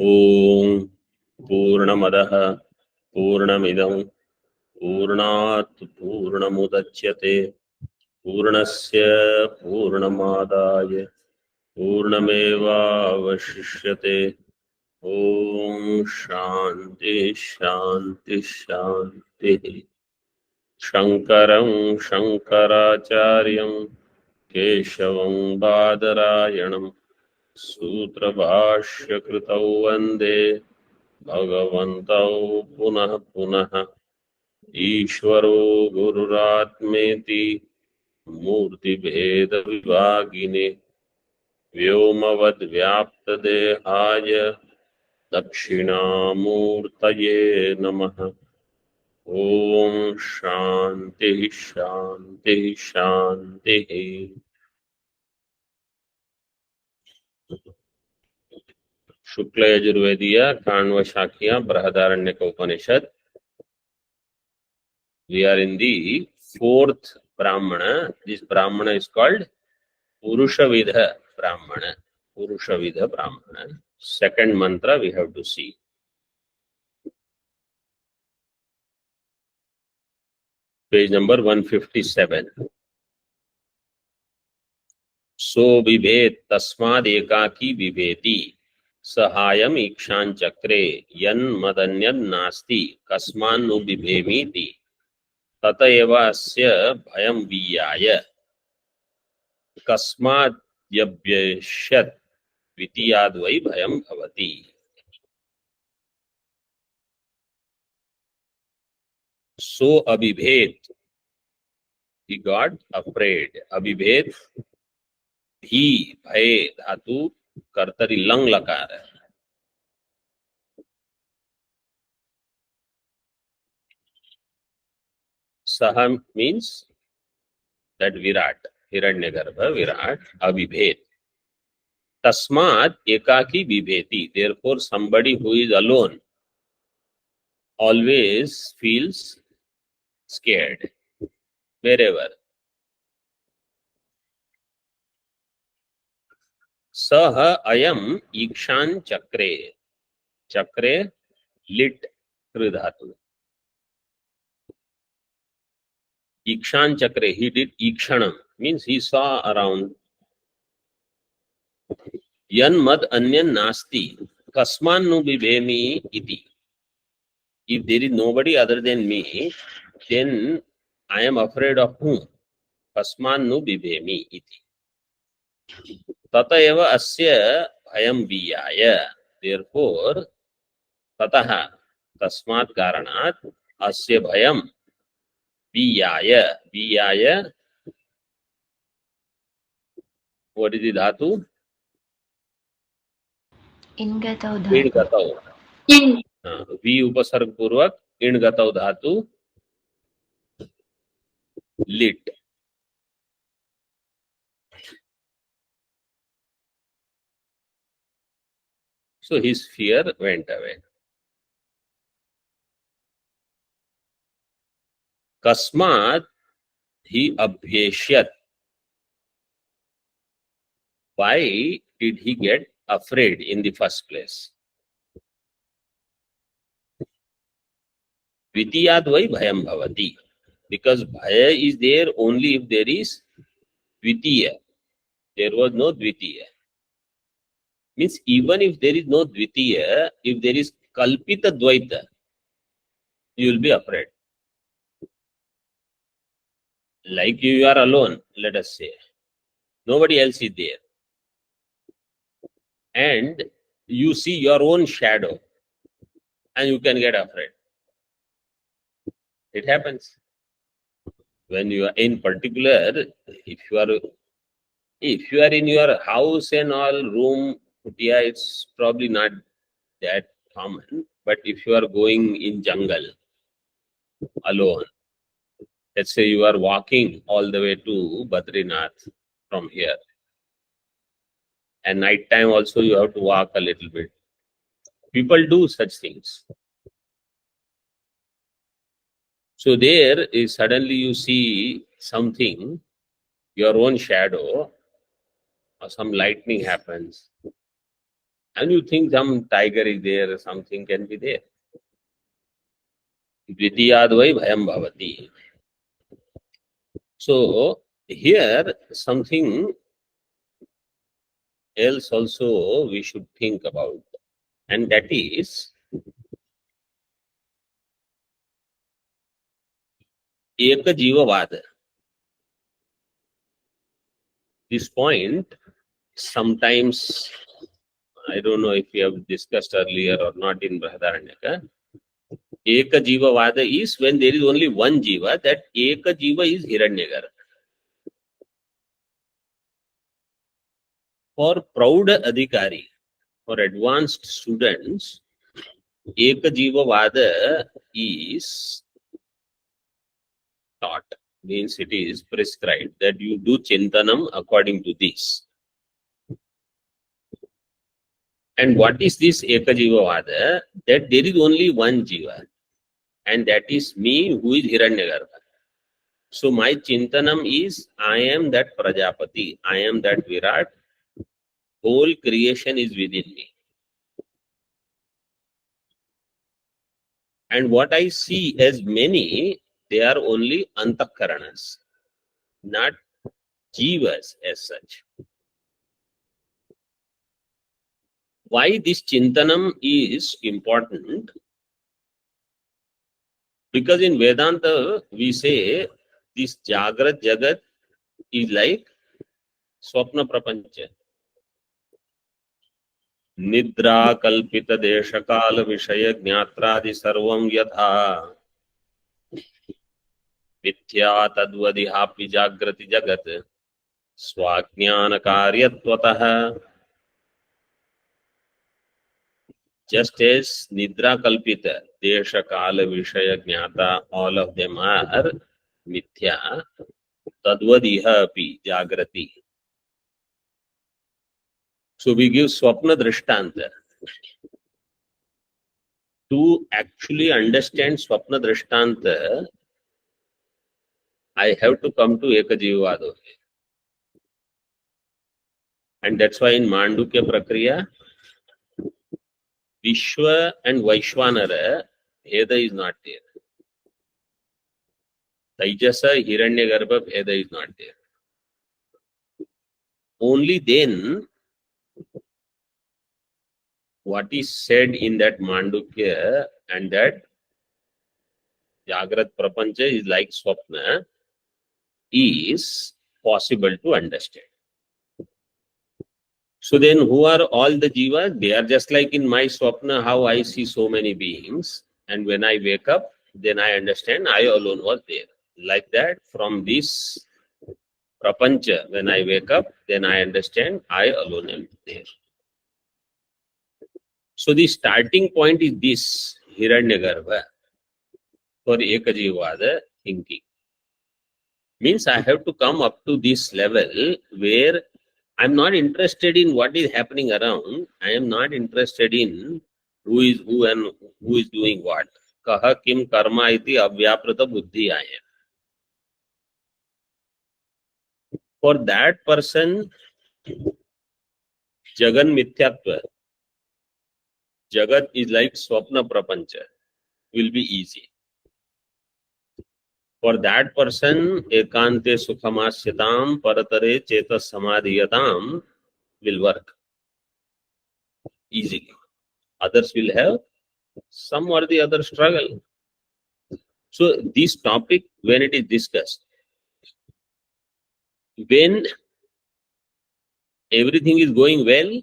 ओम पूर्णमदः पूर्णमिदं पूर्णात् पूर्णमुदच्यते पूर्णस्य पूर्णमादाय पूर्णमेवावशिष्यते। ओम शांति शांति शांति। शंकरं शंकराचार्यं केशवं बादरायणं सूत्रभाष्यकृतौ वन्दे भगवन्तौ पुनः पुनः। ईश्वरो गुरुरात्मेति मूर्तिभेदविभागिने व्योमवद्व्याप्तदेहाय दक्षिणामूर्तये नमः। ओम शांति शांति शांति। शुक्ल यजुर्वेदीय Kanva शाखीय Brihadaranyaka Upanishad. We are in the fourth Brahmana. This Brahmana is called Purushavidha Brahmana. Purushavidha Brahmana. Second mantra we have to see. Page number 157. So vibhet tasmad ekaki vibheti sahayam ikshan chakre yan madanyad nasti kasman nu vibhemiti tata eva asya bhayam viyaya kasmad yavyashyat द्वितीयाद वै भयम भवति. So abhibhet, he got afraid. Abhibhet, he, bhay, dhatu, kartari lang lakar. Saha means that Virat, Hiranyagarbha, Virat, abhibhet. Tasmat ekaki vibheti. Therefore, somebody who is alone always feels scared wherever. Saha ayam ikshan chakre. Chakre, lit, kridhatu. Ikshan chakre, he did ikshanam, means he saw around. Yan mad anyan nasti, kasman nu vibhemi iti. If there is nobody other than me, then I am afraid of whom? Kasman nu vibhemi iti. Tata eva asya bhayam viyaya. Therefore, tataha, tasmat karanat, asya bhayam viyaya. Viyaya, what is the dhatu? इनगतौ इन धातु गतौ. We उपसर्ग पूर्वक इन गतौ धातु lit. So his fear went away. Kasmat he abhyeshyat. Why did he get afraid in the first place? Dvitiyad vai bhayam bhavati. Because bhaya is there only if there is dvitiya. There was no dvitiya. Means even if there is no dvitiya, if there is kalpita dvaita, you will be afraid. Like you are alone, let us say. Nobody else is there. And you see your own shadow and you can get afraid. It happens. When you are in particular, if you are in your house and all room, yeah, it's probably not that common. But if you are going in jungle alone, let's say you are walking all the way to Badrinath from here, and night time also you have to walk a little bit. People do such things. So there is suddenly you see something, your own shadow, or some lightning happens. And you think some tiger is there, something can be there. Dvitiyadvai bhayam bhavati. So here something else also we should think about, and that is Ekajivavad. This point sometimes, I don't know if we have discussed earlier or not in Brahadaranyaka. Ekajivavad is when there is only one jiva, that Ekajiva is Hiranyagarbha. For Prauda Adhikari, for advanced students, Ekajivavada is taught, means it is prescribed that you do Chintanam according to this. And what is this Ekajivavada? That there is only one Jiva, and that is me, who is Hiranyagarbha. So my Chintanam is, I am that Prajapati, I am that Virat, whole creation is within me. And what I see as many, they are only Antakaranas, not Jivas as such. Why this Chintanam is important? Because in Vedanta, we say this Jagrat Jagat is like Swapna Prapancha. Nidra Kalpita Deshakala Vishaya Jnatradi Sarvam Yatha Mithya Tadvadihapi Jagrati Jagat Swajnana Karyatvataha. Just as Nidra Kalpita, Desha, Kala, Vishaya, Jnata, all of them are Mithya, Tadvadiha api, Jagrati. So we give Swapna Drishtanta. To actually understand Swapna Drishtanta, I have to come to Ekajivavada. And that's why in Mandukya Prakriya, Vishwa and Vaishwanara, Bheda is not there. Taijasa, Hiranyagarbha, Bheda is not there. Only then, what is said in that Mandukya and that Jagrat Prapancha is like Swapna is possible to understand. So then who are all the jivas? They are just like in my Swapna, how I see so many beings. And when I wake up, then I understand I alone was there. Like that, from this Prapancha, when I wake up, then I understand I alone am there. So the starting point is this, Hiranyagarbha, for Ekajivada thinking. Means I have to come up to this level where I'm not interested in what is happening around. I am not interested in who is who and who is doing what. Kaha kim karma iti avyaprata buddhi I am. For that person, Jagan Mithyatva, Jagat is like Swapna Prapancha, will be easy. For that person, Ekante Sukhamasyatam Paratare Chetas Samadhiyatam will work easily. Others will have some or the other struggle. So this topic, when it is discussed, when everything is going well,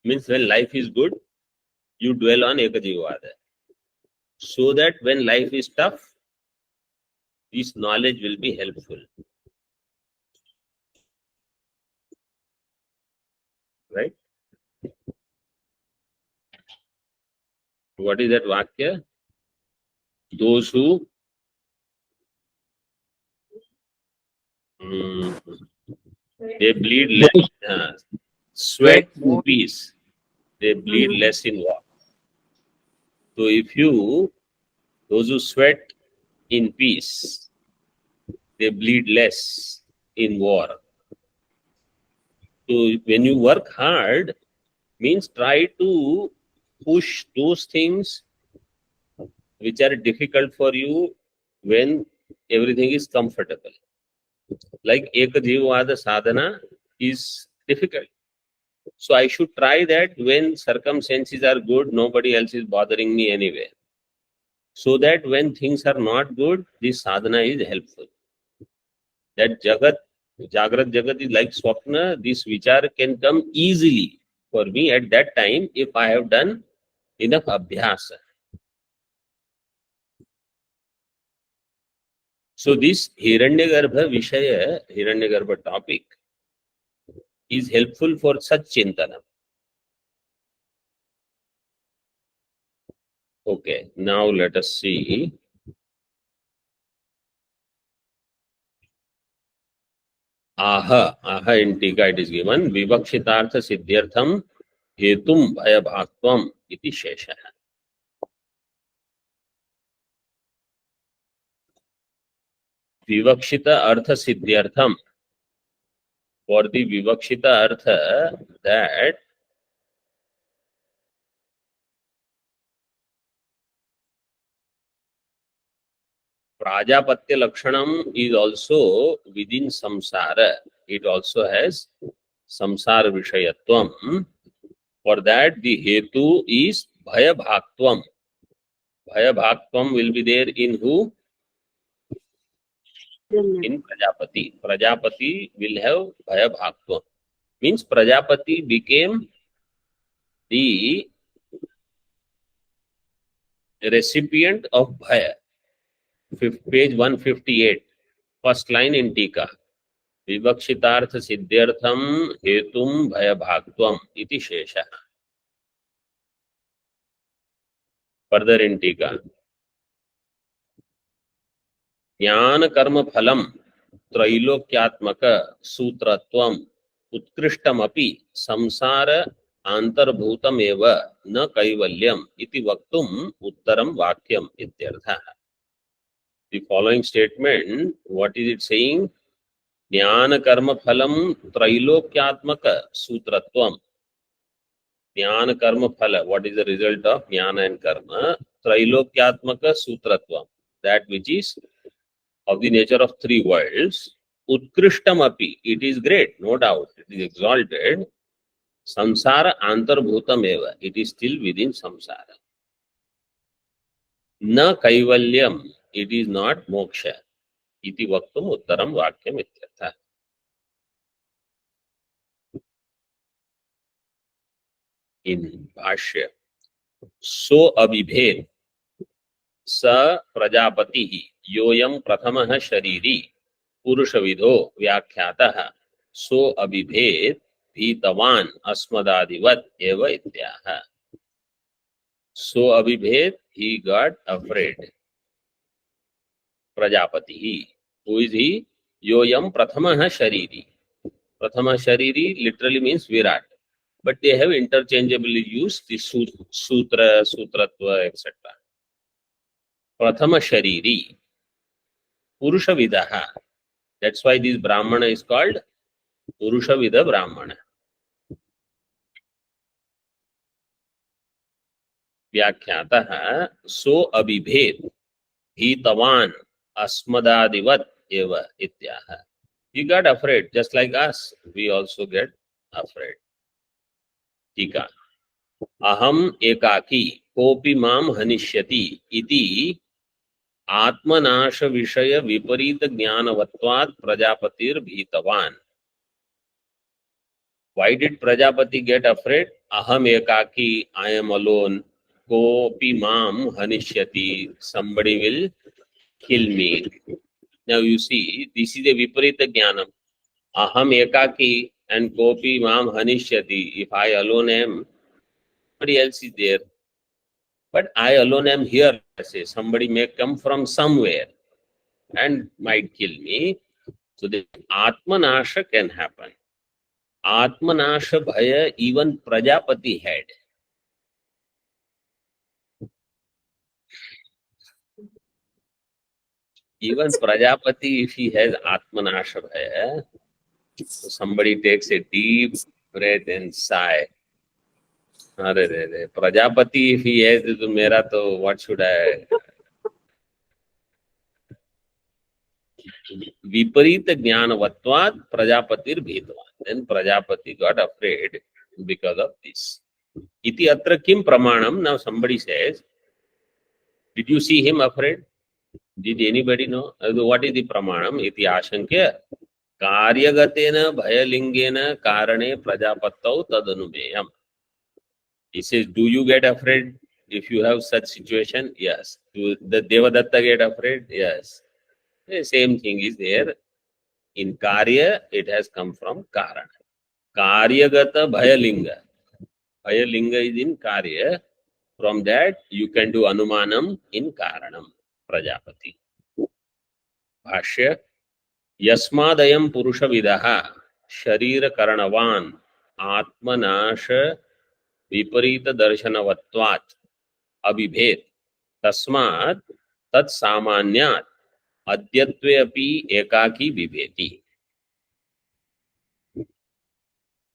means when life is good, you dwell on Ekajivavada. So that when life is tough, this knowledge will be helpful. Right? What is that Vakya? Those who they bleed less, sweat in peace, they bleed less in war. So if you, those who sweat in peace, they bleed less in war. So when you work hard, Means try to push those things which are difficult for you when everything is comfortable. Like Ekajivada sadhana is difficult. So I should try that when circumstances are good, nobody else is bothering me anyway. So that when things are not good, this sadhana is helpful. That Jagrat Jagat is like Swapna, this vichar can come easily for me at that time if I have done enough abhyasa. So this Hiranyagarbha Vishaya, Hiranyagarbha topic is helpful for such chintana. Okay, now let us see. Aha in Tika it is given, Vivakshitartha Siddhyartham Hetum Bhayabhaktvam iti Shesha. Vivakshita Artha Siddhyartham. For the Vivakshita Artha, that Prajapatya Lakshanam is also within samsara. It also has samsara vishayatvam. For that, the hetu is bhayabhaktvam. Bhayabhaktvam will be there in who? In Prajapati. Prajapati will have bhayabhaktvam. Means Prajapati became the recipient of bhaya. Page 158. First line in Tika. विवक्षितार्थ सिद्ध्यर्थम हेतुम भयभाक्त्वम इति शेषः. Further in टीका. ज्ञान कर्म फलम त्रैलोक्यात्मक सूत्रत्वम उत्कृष्टमपि संसार आंतर्भूतमेव न कैवल्यम इति वक्तुम उत्तरम वाक्यम इत्यर्थः. The following statement, what is it saying? ज्ञान कर्म फलम त्रैलोक्यात्मक सूत्रत्वम. Jnana karma phala. What is the result of jnana and karma? Trailokyatmaka sutratvam. That which is of the nature of three worlds. Utkrishtam api. It is great, no doubt. It is exalted. Samsara antarbhutam eva. It is still within samsara. Na kaivalyam. It is not moksha. Iti vaktum uttaram vakyam ityartha. In Bhashya. So abhibhed. स प्रजापति योयम प्रथमः शरीरी पुरुषविदो व्याख्यातः सो अबिभेद भीतवान अस्मदादिवत एव इत्याह. सो अबिभेद he got afraid. Prajapati who is he? योयम प्रथमः शरीरी. प्रथमः शरीरी literally means virat, but they have interchangeably used the sutra, sutratva, etc. Prathama Shariri, Purusha Vidaha. That's why this Brahmana is called Purusha Vida Brahmana. Vyakhyataha so abhibhed hitavan asmadadivat eva ityaha. He got afraid, just like us. We also get afraid. Tika. Aham ekaki kopi mam hanishyati iti आत्मनाश विषय विपरीत ज्ञानवत्वात् प्रजापतिर भीतवान. Why did Prajapati get afraid? Aham ekaki, I am alone. Kopi mam hanishyati, somebody will kill me. Now you see, this is a viparita jnanam. Aham ekaki and kopi mam hanishyati. If I alone am, nobody else is there. But I alone am here. Say somebody may come from somewhere and might kill me. So the Atmanasha can happen. Atmanasha bhaya even Prajapati had. Even Prajapati, if he has Atmanasha bhaya, so somebody takes a deep breath and sigh. अरे रे रे, Prajapati if he है तो मेरा तो what should I? विपरीत ज्ञानवत्वात् प्रजापतिर भेदवान. Then Prajapati got afraid because of this. Iti atra kim pramanam? Now somebody says, did you see him afraid? Did anybody know? What is the pramanam? Iti ashankya कार्यगतेन भयलिंगेन कारणे प्रजापतौ तदनुमेयम्. He says, do you get afraid if you have such situation? Yes. Do the Devadatta get afraid? Yes. The same thing is there. In Karya, it has come from Karana. Karyagata Bhayalinga. Bhayalinga is in Karya. From that, you can do Anumanam in Karanam. Prajapati. Bhashya. Yasmadayam Purusha Vidaha Sharira Karanavan Atmanasha Viparita Darshanavattvat Abhibhet Tasmat Tat Samanyat Adyatve Api Ekaki Vibheti.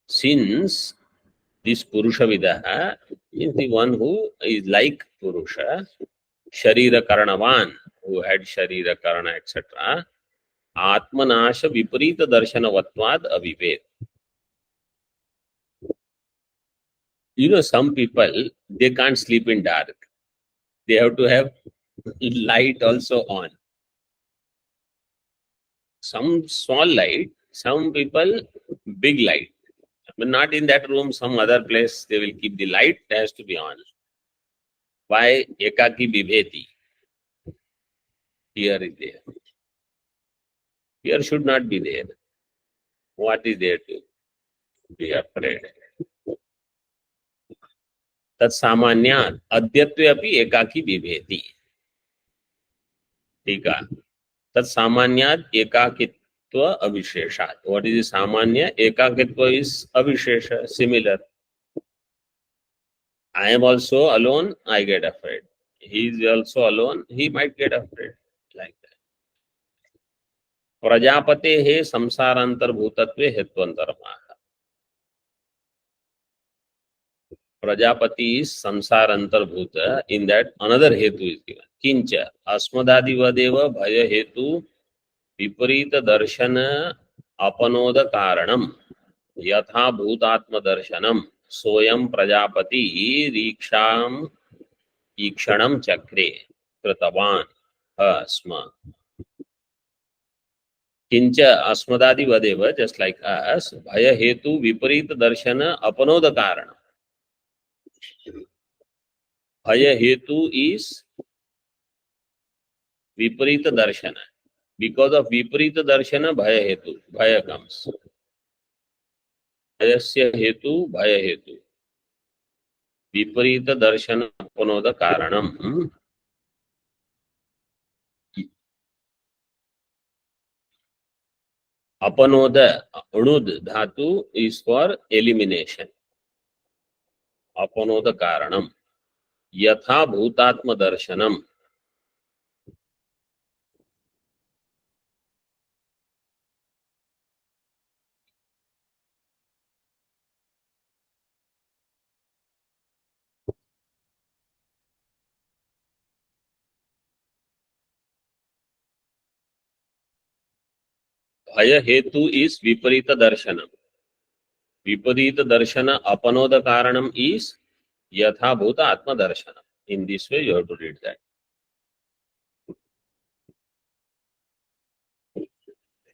Since this Purusha Vidaha is the one who is like Purusha, Sharira Karanavan, who had Sharira Karana, etc. Atmanasha Viparita Darshanavattvad Abhibhet. You know, some people, they can't sleep in dark. They have to have light also on. Some small light, some people big light. But not in that room, some other place they will keep the light, has to be on. Why? Ekaki Vibheti. Fear is there. Fear should not be there. What is there to be afraid? Tat Samanyat Adyatve Api Ekaki Vibheti. Tika. Tat Samanyat Ekakitva Avisheshat. What is the Samanya? Ekakitva is Avishesha, similar. I am also alone, I get afraid. He is also alone, he might get afraid. Like that. Prajapate he samsarantarбhutатve hetvantaramaha. Prajapati is samsarantarбhuta. In that another hetu is given. Kincha asmadadivadeva bhaya hetu viparita darshana apanoda karanam yatha bhutatma darshanam soyam prajapati riksham ikshanam chakre kritavan asma. Kincha asmadadi vadeva, just like us, bhaya hetu viparita darshana apanoda karana. Bhaya hetu is viparita darshana. Because of viparita darshana, bhaya hetu, bhaya comes. Bhayasya hetu, bhaya hetu. Viparita darshana apanoda karanam. Apanoda, unud dhatu is for elimination. Apanoda karanam. Yatha bhutatma darshanam. Bhaya hetu is viparita darshanam. Viparita darshana apanoda karanam is yatha bhuta atma darshanam. In this way, you have to read that.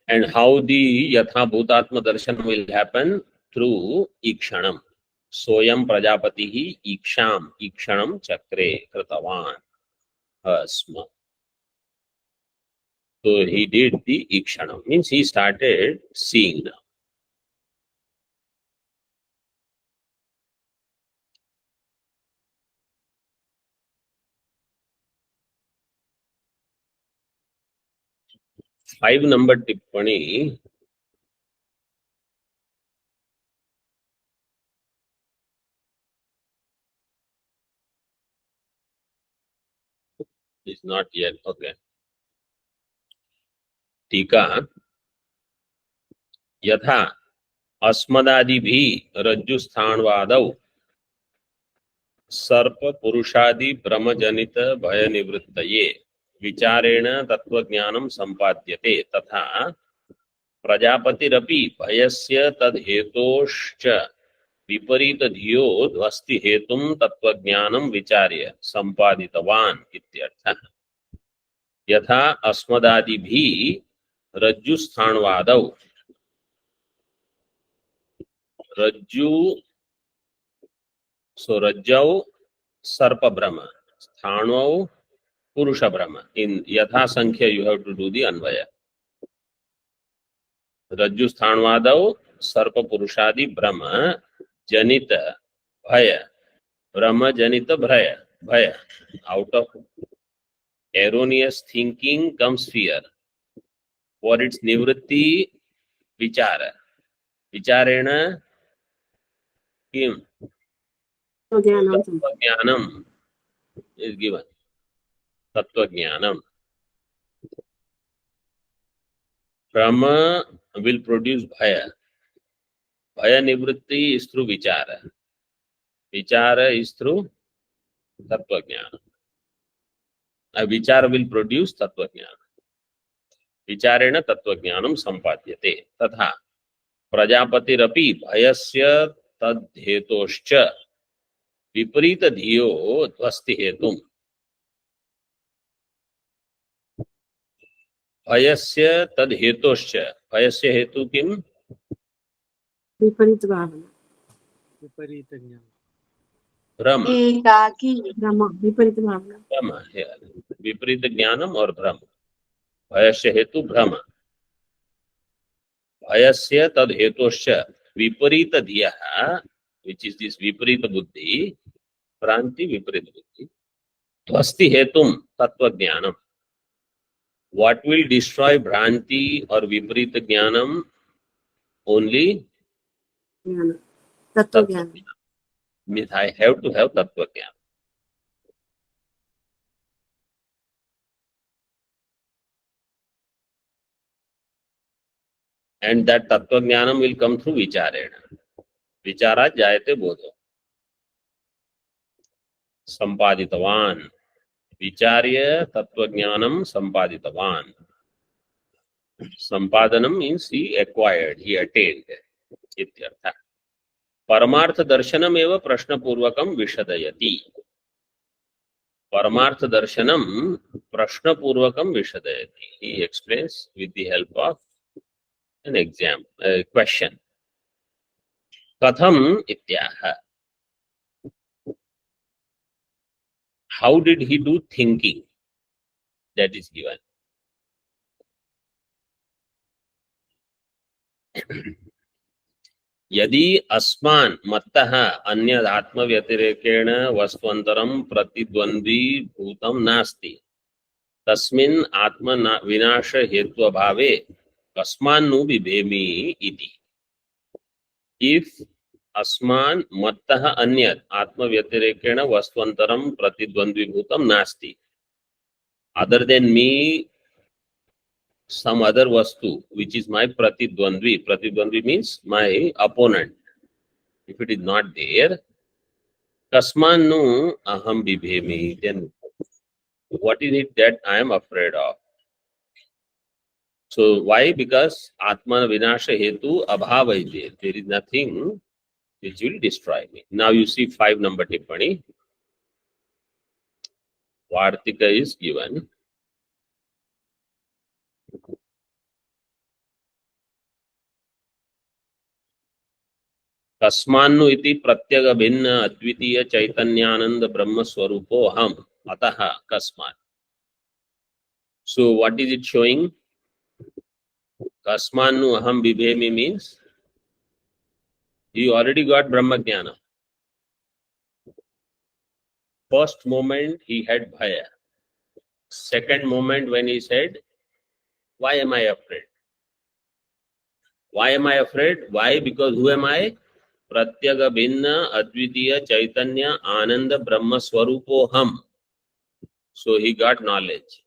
And how the yatha bhuta atma darshanam will happen? Through ikshanam. Soyam prajapatihi iksham, ikshanam chakre kritavan asma. So he did the ikshanam. Means he started seeing now. Five number tippani. Is not yet. Okay. Tika. यथा अस्मदादि भी रज्जु स्थानवादौ सर्प पुरुषादि ब्रह्मजनित भय निवृत्तये विचारेण तत्वज्ञानं संपाद्यते तथा प्रजापतिरपि भयस्य तद्हेतोश्च विपरीत धियो ध्वस्ति हेतुं तत्वज्ञानं विचार्य संपादितवान् इत्यर्थः। यथा अस्मदादिभिः रज्जुस्थाणवादौ रज्जौ सर्प brahma, sthanau purusha brahma. In yatha sankhya you have to do the anvaya. Rajju sthanvadau sarpa purushadi brahma janita bhaya. Brahma janita bhaya. Out of erroneous thinking comes fear. For its nivritti vichara. Vicharena kim? Tattva is given. Tattva-jnanam. Brahma will produce bhaya. Bhaya nivritti is through vichara. Vichara is through tattva-jnana. Vichara will produce tattva-jnana. Vicharena tattva-jnanam sampadyate. Tatha prajapatirapi bhayasya tadhetoscha viparita dhiyo dhvasti hetum. भयस्य तद हेतुश्च भयस्य हेतु किम विपरीत भावना विपरीत ज्ञान भ्रम एकाकी भ्रम विपरीत भावना भ्रम विपरीत ज्ञानम और भ्रम भयस्य हेतु भ्रम भयस्य तद हेतुश्च विपरीत धियः which is this विपरीत बुद्धि भ्रांति विपरीत बुद्धि ध्वस्ति हेतुम तत्व ज्ञानम. What will destroy Bhranti or Viparita Jnanam? Only Tattva Jnana. Means I have to have Tattva Jnana. And that Tattva Jnanam will come through Vicharena. Vichara Jayate Bodho. Sampaditavan. Vicharya Tattva Jnanam Sampaditavan. Sampadanam means he acquired, he attained. Ityartha. Paramartha darshanam eva prashna purvakam vishadayati. Paramartha darshanam prashna purvakam vishadayati. He explains with the help of an exam, a question. Katham ityaha. How did he do thinking? That is given. यदि अस्मान् मत्तः अन्यद् आत्मव्यतिरेकेण वस्तुअन्तरं प्रतिद्वन्द्वी भूतं नास्ति तस्मिन् आत्म विनाश हेत्वभावे कस्मान्नु बिभेमि इति. If अस्मान् मत्तः अन्यद् आत्मव्यतिरेकेण वस्तुअन्तरं प्रतिद्वन्द्वी भूतं नास्ति, other than me some other vastu which is my pratidvandvi means my opponent, if it is not there, kasmanu aham bibhemi, then what is it that I am afraid of? So why? Because atma vinasha hetu abhava is there. There is nothing which will destroy me. Now you see 5 number tippani. Vartika is given. कस्मान्नु इति प्रत्यग भिन्न अद्वितीय चैतन्यानंद ब्रह्म स्वरूपो हम अतः कस्मात्. So what is it showing? Kasmannu aham bibhemi means he already got Brahma Jnana. First moment he had bhaya. Second moment when he said, why am I afraid? Why am I afraid? Why? Because who am I? Pratyaga Bhinna Advitiya Chaitanya Ananda Brahma Swarupo Ham. So he got knowledge.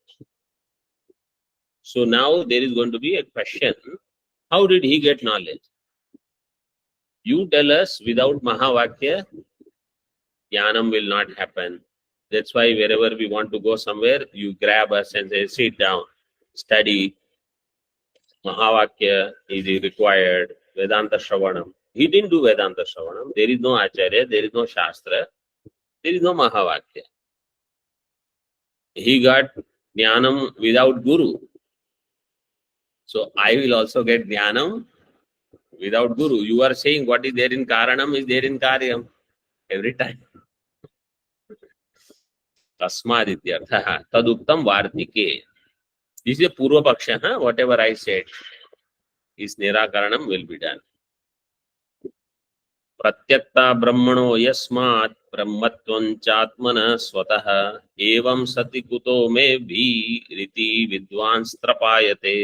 So now there is going to be a question. How did he get knowledge? You tell us without Mahavakya. Jnanam will not happen. That's why wherever we want to go somewhere, you grab us and say, sit down, study. Mahavakya is required. Vedanta Shravanam. He didn't do Vedanta Shravanam. There is no Acharya, there is no Shastra, there is no Mahavakya. He got Jnanam without Guru. So I will also get Jnanam without Guru. You are saying what is there in Karanam is there in Karyam every time. Tasmadityartha taduktam vartike. This is a Purva Paksha, huh? Whatever I said is Nirakaranam will be done. प्रत्यक्ता ब्रह्मणो यस्मात् ब्रह्मत्वं चात्मनः स्वतः एवं सति कुतो मे भी रीति विद्वांस त्रपायते.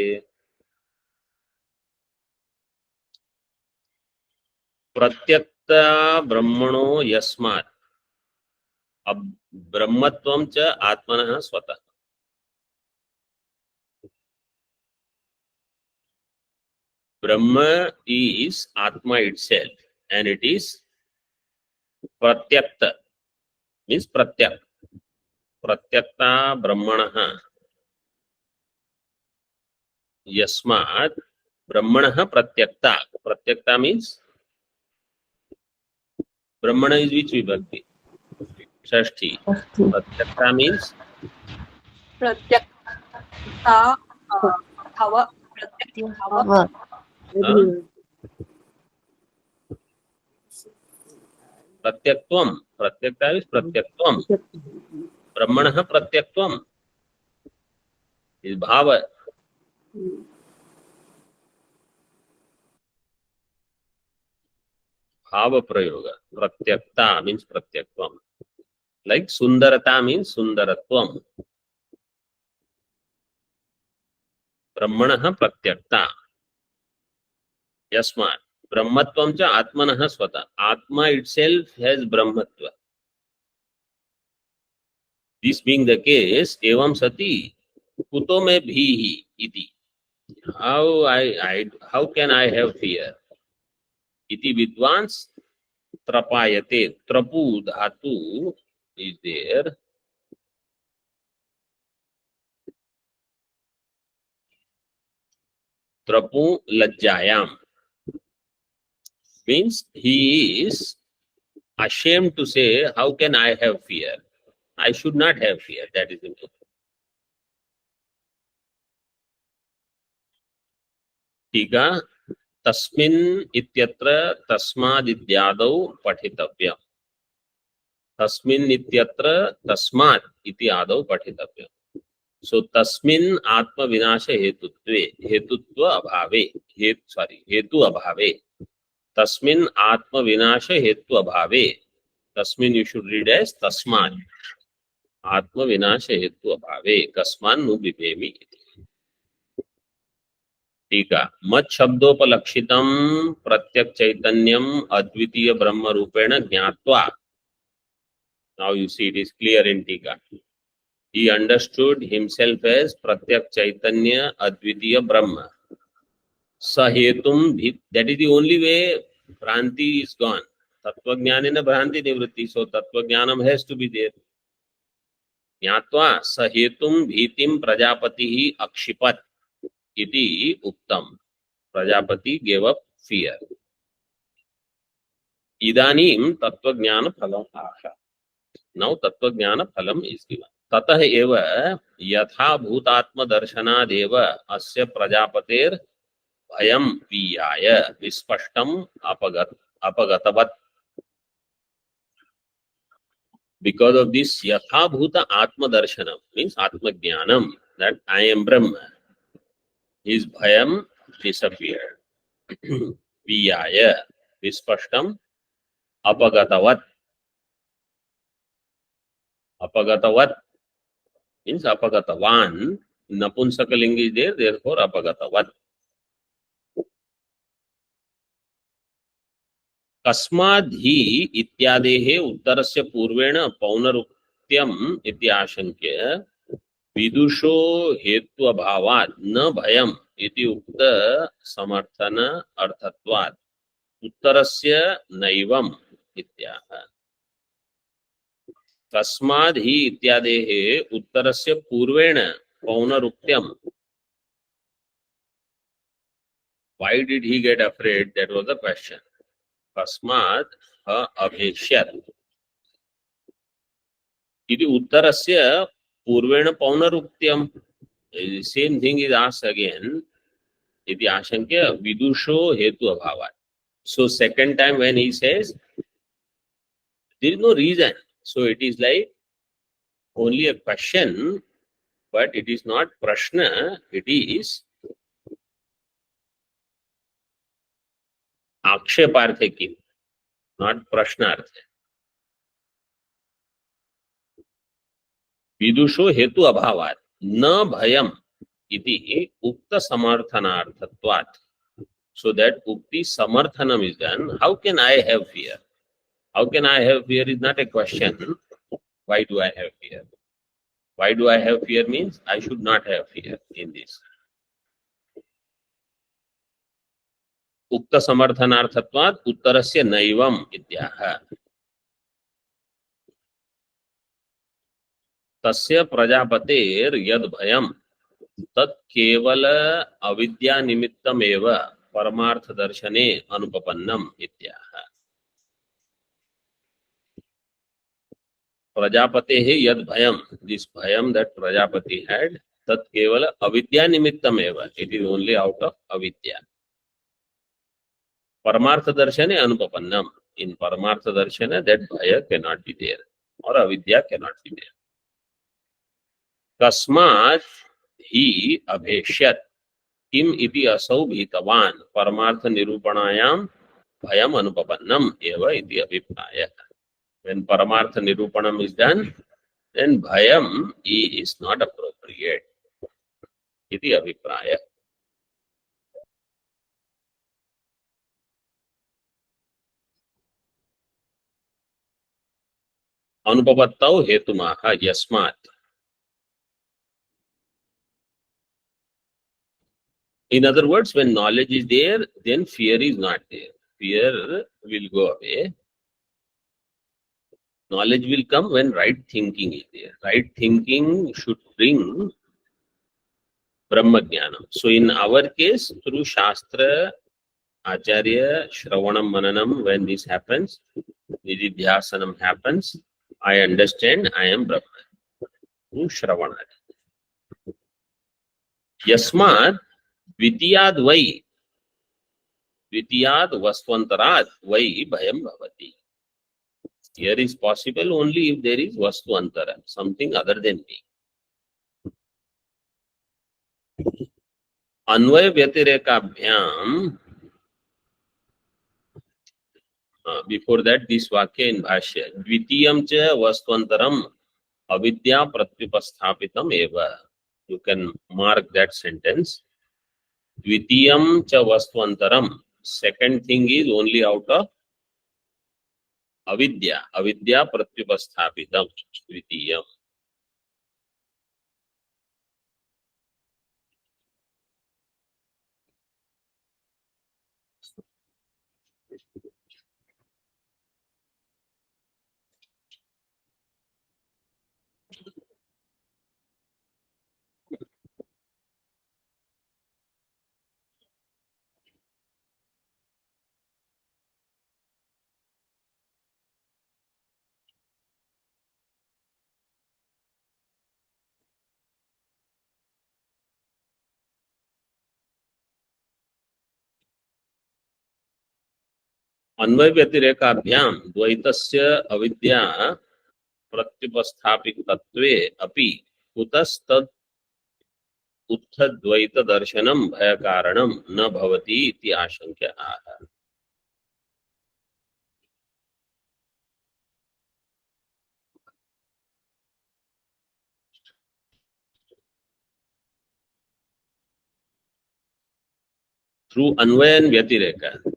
प्रत्यक्ता ब्रह्मणो यस्मात् अब ब्रह्मत्वं च आत्मनः स्वतः. Brahma is Atma itself and it is Pratyakta means Pratyak. Pratyakta Brahmanaha Yasmat Brahmanaha Pratyakta. Pratyakta means Brahmana is which vibhakti? Shashti. Pratyakta means प्रत्यक्ता भाव प्रत्यक् भाव Pratyakvam. Pratyakta is Pratyakvam. Brahmanaha Pratyakvam is Bhava. Bhava Prayoga. Pratyakta means Pratyakvam. Like Sundarata means Sundaratvam. Brahmanaha Pratyakta. Yasmat. Brahmatvam cha Atmanaha Swata. Atma itself has Brahmatva. This being the case, Evam Sati, Kuto me bhihi iti. How can I have fear? Iti Vidvans Trapayate. Trapu dhatu is there. Trapu lajjayam means he is ashamed to say, how can I have fear? I should not have fear. That is the meaning. Tika tasmin ityatra tasmad ityadau patitavya. Tasmin ityatra tasmad ityadau patitavya. So tasmin atma vinasha hetutva abhave. Hetu abhave. Tasmin atma vinasha hetu abhave. Tasmin you should read as tasmad. Atma vinasha hetu abhave. Kasman nu bibhemi. टीका मत शब्दोपलक्षितम प्रत्यक चैतन्यम अद्वितीय ब्रह्म रूपेण ज्ञात्वा. Now you see it is clear in टीका. He understood himself as pratyak chaitanya advitiya brahma. Sahetum, that is the only way Bhranti is gone. Tattva jnanena Bhranti nivritti. So Tattva jnanam has to be there. Jnatva sahetum bhitim prajapatihi akshipat iti uktam. Prajapati gave up fear. Idanim Tattva jnana phalam asha. Now Tattva jnana phalam is given. ततः एव यथा भूतात्म दर्शनादेव अस्य प्रजापतेर भयं पीयाय विस्पष्टम अपगतवत्. Because of this yatha bhuta atma darshanam means atma jnanam that I am Brahma, his bhayam disappeared. Piyaya vispashtam apagatavat. Apagatavat means apagatavan. Napunsakalinga is there, therefore apagatavat. कस्माद् हि इत्यादेः उत्तरस्य पूर्वेण पौनरुक्त्यम् इति आशंक्य विदुषो हेत्वभावात् न भयम् इति उक्त समर्थन अर्थत्वात् उत्तरस्य नैवम् इत्याह. तस्माद् हि इत्यादेः उत्तरस्य पूर्वेण पौनरुक्त्यम्. Why did he get afraid? That was the question. तस्मात् अभेष्यत् इति उत्तरस्य पूर्वेण पौनरुक्त्यम्. Same thing is asked again. इति आशंक्य विदुषो हेतु अभावात्. So second time when he says there is no reason, so it is like only a question, but it is not prashna, it is आक्षेपार्थे Kim, not प्रश्नार्थे. विदुषो हेतु अभावात् न भयम इति उक्त समर्थनार्थत्वात्. So that ukti samarthanam is done. How can I have fear? How can I have fear is not a question. Why do I have fear? Why do I have fear means I should not have fear in this. उक्त समर्थनार्थत्वात् उत्तरस्य नैवम् इत्याह. तस्य प्रजापतेर यद भयम् तत् केवल अविद्या निमित्तमेव परमार्थ दर्शने अनुपपन्नम् इत्याह. प्रजापतेः यद भयम्, this bhayam that Prajapati had, tat kevala avidya nimittam eva, it is only out of avidya. Paramartha darshane anupapannam, in Paramartha darshana that bhaya cannot be there or avidya cannot be there. Tasmat hi abheshyat किम इति असौ भीतवान परमार्थ निरूपणायाम भयम अनुपपन्नम एव इति अभिप्राय. When paramartha nirupanam is done, then bhayam is not appropriate iti abhipraya. Anupapattau hetumaha yasmat. In other words, when knowledge is there, then fear is not there. Fear will go away. Knowledge will come when right thinking is there. Right thinking should bring Brahma Jnanam. So in our case, through Shastra, Acharya, Shravanam, Mananam, when this happens, Nididhyasanam happens, I understand I am Brahma. Through Shravana. Yasmat Dvitiyad Vai. Dvitiyad Vastvantarad Vai Bhayam Bhavati. Here is possible only if there is Vastuvantara, something other than me. Anvaya Vyatireka before that this Vakya in Bhashya. Dvitiyam cha Vastvantaram Avidya Pratyupasthapitam eva. You can mark that sentence. Dvitiyam cha Vastvantaram. Second thing is only out of avidya. Avidya pratyupasthapitam. Dvitiyam. अन्वय व्यतिरेकाभ्याम द्वैतस्य अविद्या प्रत्युपस्थापितत्वे अपि कुतस्तद् उत्थद्वैत दर्शनम भय कारणम न भवति इति आशंक्यः. Through Anvaya and Vyatireka.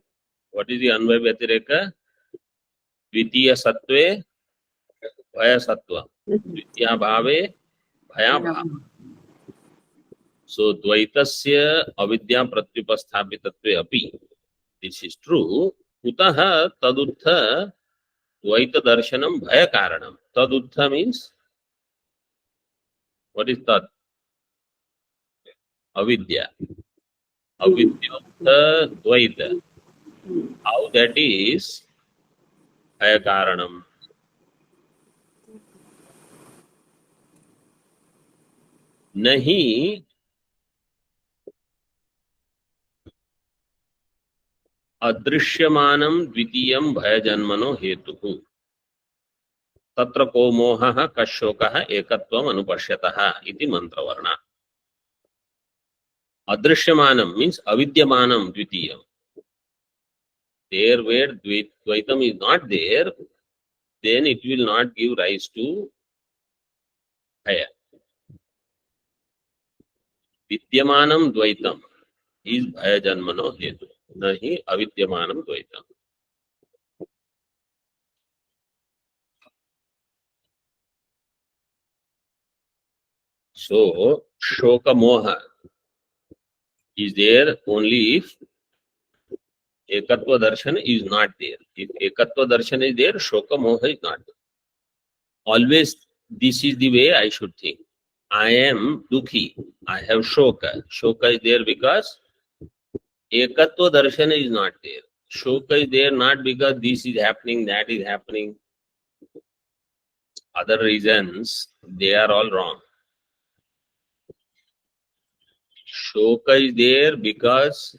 What is the Anvaya Vyatireka? Dvitiya Sattve Bhaya Sattva. Dvitiya Bhave Bhaya Bhava. So Dvaitasya Avidya Pratyupasthapitatve api. This is true. Kutaha Tadutha द्वैत दर्शनम भय कारणम. Tadutha means, what is tad? Avidya. Avidyutta dvaita. How that is bhaya karanam? Nahi अदृश्यमानं द्वितीयं भयजन्मनो हेतुः. तत्र को मोहः कशोकः एकत्वम् अनुपश्यतः इति मंत्रवर्ण. अदृश्यमानं means अविद्यमानं द्वितीयं. There where Dvaitam is not there, then it will not give rise to Bhaya. Vidyamanam Dvaitam is Bhaya Janmano Hetu. Nahi Avidyamanam Dvaitam. So, Shoka Moha is there only if Ekatva Darshan is not there. If Ekatva Darshan is there, Shoka Moha is not there. Always this is the way I should think. I am Dukhi. I have Shoka. Shoka is there because Ekatva Darshan is not there. Shoka is there not because this is happening, that is happening. Other reasons, they are all wrong. Shoka is there because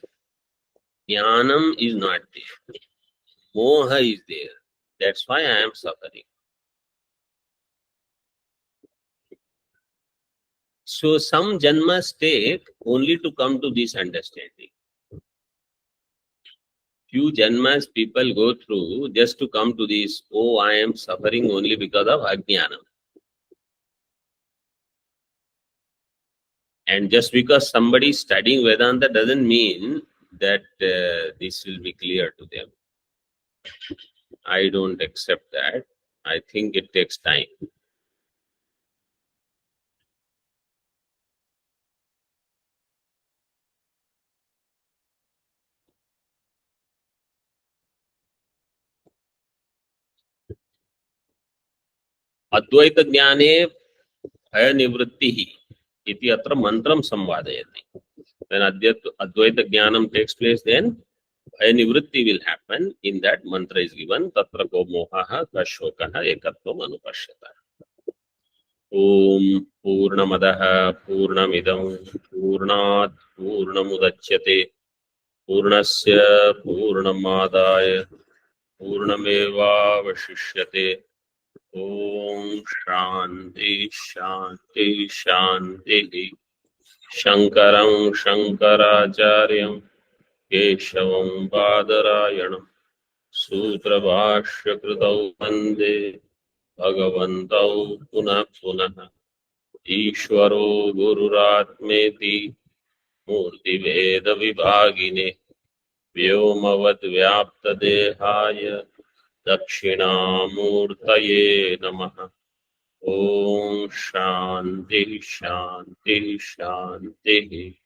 Jnanam is not there. Moha is there. That's why I am suffering. So some janmas take only to come to this understanding. Few janmas people go through just to come to this, oh, I am suffering only because of Ajnanam. And just because somebody is studying Vedanta doesn't mean that this will be clear to them. I don't accept that. I think it takes time. Advaita Jnane Bhaya Nivrittihi iti atra mantram samvadayati. When Advaita Jnanam takes place, then Bhaya Nivritti will happen. In that mantra is given, Tatra ko mohaha kashokaha ekatvam anupashyata. Om Purnamadaha Purnamidam Purnat Purnamudachyate Purnasya Purnamadaya Purnameva Vashishyate. Om Shanti Shanti Shanti. Shankaram Shankaracharyam Keshavam Badarayanam Sutrabhashya Kritau Vande Bhagavantau Punah Punah Ishvaro Gururatmeti Murti Veda Vibhagine Vyomavad Vyapta Dehaya Dakshinamurtaye Namaha. Om Shanti Shanti Shanti.